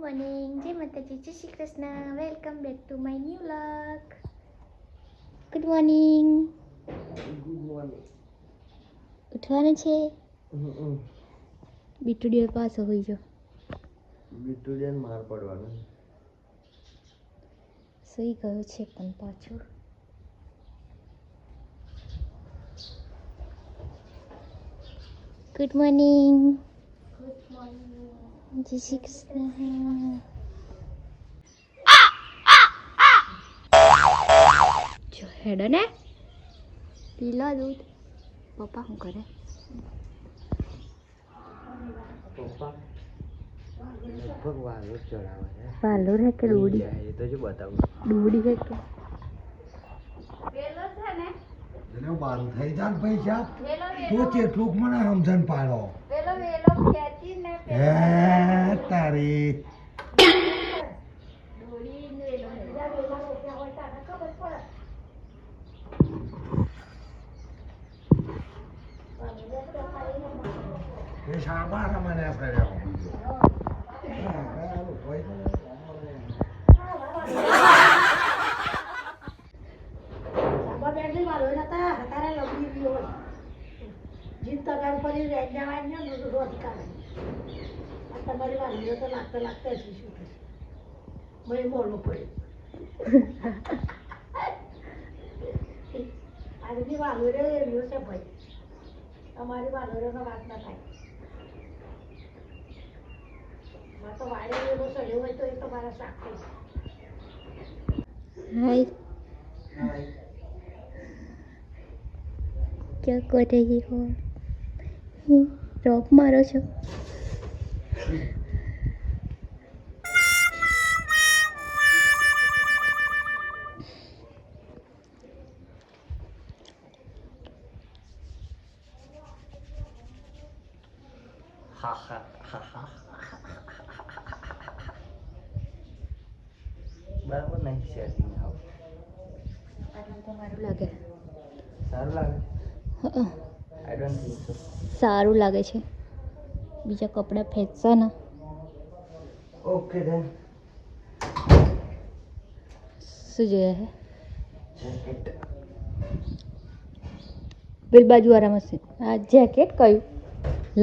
Morning, જય માતાજી, જય Shri Krishna. Welcome back to my new vlog. Good morning. Good morning. ઉઠવાનું છે? બીટુડીઓ પાછો હોઈ જો. બીટુડીયાને માર પડવાનો. સુઈ ગયો છે પણ પાછો. Good morning. Good morning. જય શ્રી કૃષ્ણ. જો હેડો ને પી લો દૂધ. પપ્પા શું કરે? પપ્પા લગભગ વાલો ચડાવે છે. વાલો રે કે ડોડી? એ તો જો બતાવું. ડોડી છે કે વેલો છે ને એને બારું થઈ જાય ને પૈસા તો કેટલુંક મને સમજણ પાડો વેલો વેલો ખેંચીને હે તારી દોડીને વેલો બીજા વેલા રોપ્યા હોય તાને ખબર પડે. એ સાબા મને કર્યો તમારી વાલીઓ તો લાગતા લાગતા હશે શું થશે? મને બોલવું પડ્યું. આજની વાલોરે એવી છે ભાઈ, અમારી વાલોરેનો વાત ના થાય. તો વાડે એવો સડ્યો હોય તો એ તો મારા સાક્ષી. हाय, क्या कर रही हो? रोप मारो છો? હા હા હા હા. બરાબર નહીં સેટિંગ આવ. આટલું તો મારું લાગે. સારું લાગે? હં. I don't think so. સારું લાગે છે. બીજા કપડાં ફેંકશે ને. Okay then. શું જોઈએ છે? જેકેટ. પેલી બાજુ વાળા મશીન. આ જેકેટ કયું?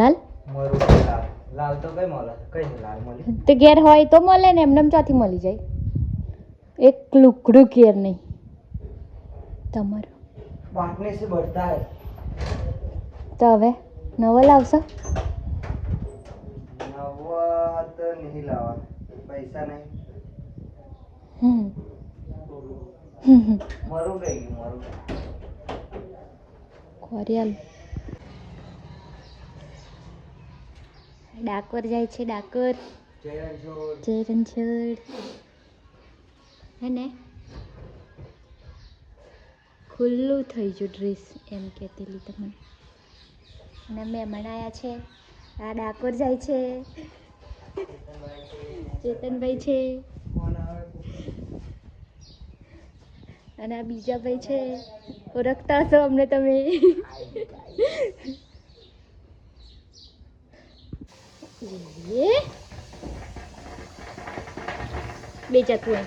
લાલ? મારું લાલ. લાલ તો કઈ મળે? કઈ લાલ મળી? તે ઘેર હોય તો મળે ને, એમને ચોથી મળી જાય. એક લુકડું ઘેર નહીં તમારું. बांटने से बढ़ता है. તો હવે નવો લાવશો? नवा तो नहीं लावा. पैसा नहीं. मरू गई मरू. કોરિયાલ ડાકોર જાય છે. ડાકોર જય રણછોડ હે ને. ખુલ્લું થઈ ગયું ડ્રેસ એમ કહેતી તમને. અને મહેમાન આવ્યા છે. આ ડાકોર જાય છે. ચેતનભાઈ છે અને આ બીજા ભાઈ છે. ઓળખતા હશો અમને તમે. બે જતું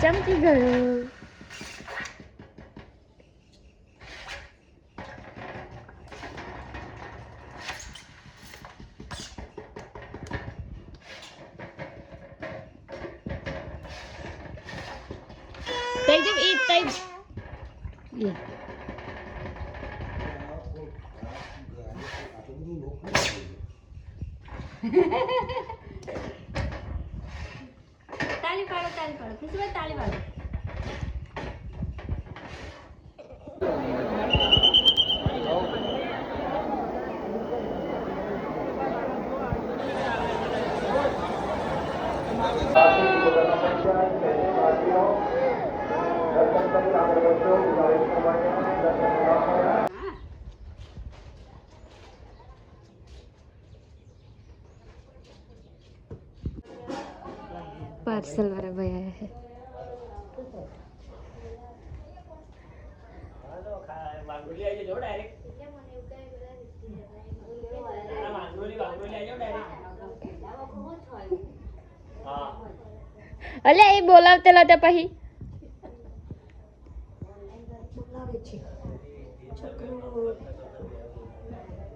ચમકી ગયો. એકદમ એક ટાઈપ તાળી પાડો ખુશીભાઈ તાળી પાડો. पार्सल वाला भैया है. માગુલી આવી જો ડાયરેક્ટ અલે એ બોલાવતેલા તે પછી બોલાવે છે છોકરો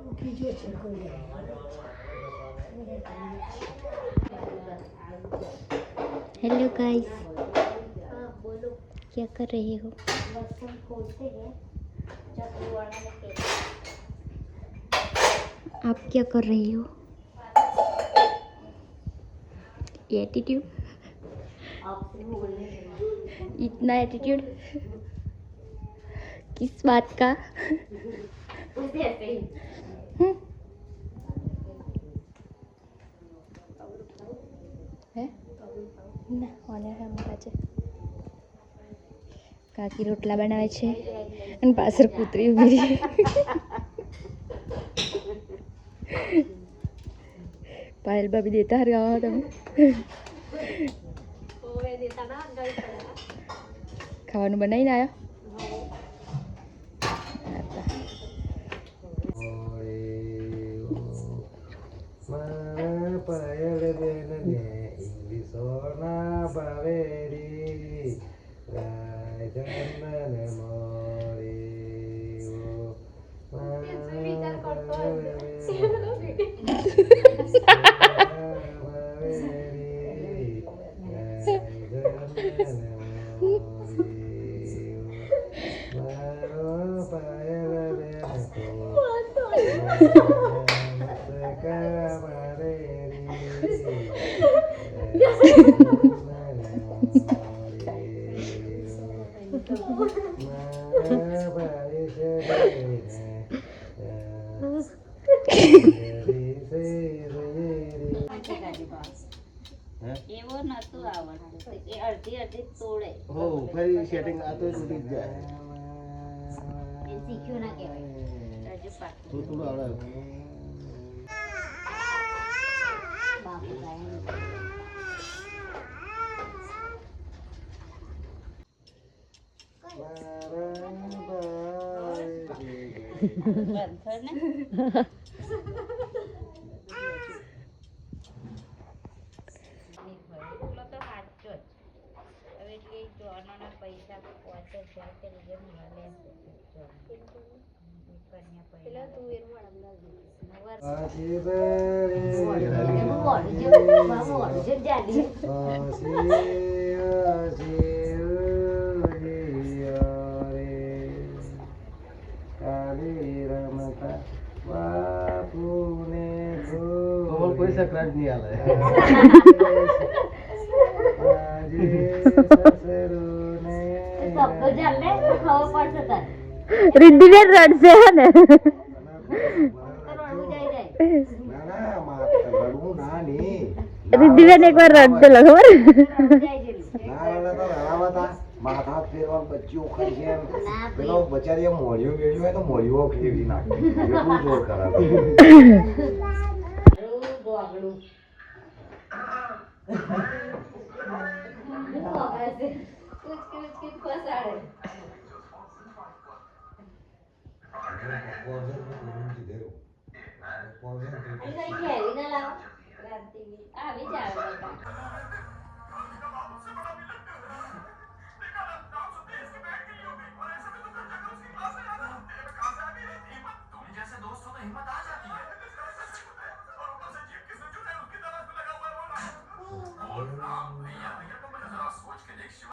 ઉઠી ગયો છે કોઈ हेलो गाइस हाँ बोलो क्या कर रहे हो बर्तन खोलते हैं आप क्या कर रहे हो ये एटीट्यूड आपसे बोलने इतना एटीट्यूड किस बात का उसे ऐसे ही હે ના ઓને હમણાં છે કાકી રોટલા બનાવે છે અને પાછળ કૂતરી ઊભી છે પાયલ ભાભી દેતા હર ગાવા તમે ओवे देता ना गई पड़ा ખાવાનું બનાવીને આવ્યો મારા પાયલ બેનને ઇંગ્લિશોના ભાવેરી રાજનન મોરી એવો નતું આવડતું એ અડધી અડધી તોડે હો ફરી સેટિંગ આ તો તૂટી જ જાય એ શીખ્યું ના કહેવાય હજુ પાછું થોડું આવડે બાપુ ગાય બંધર ને એટલો તો સાચો જ હવે એટલે જોવાના પૈસા 5000 કે લીધે મળે પેલા તું એનું તમારે કોઈ સકરાટ નહીં આલે રિદ્ધિબેન રડશે હે ને રિદ્ધિબેન એકવાર રડતેલો ખબર માથા ફેરવા બચ્ચું ખાય છે એમ. પેલો બચારી મોળિયો મેળ્યો હોય તો મોળિયો ફેરવી નાખે એટલું જોર કરાવે આવી જાય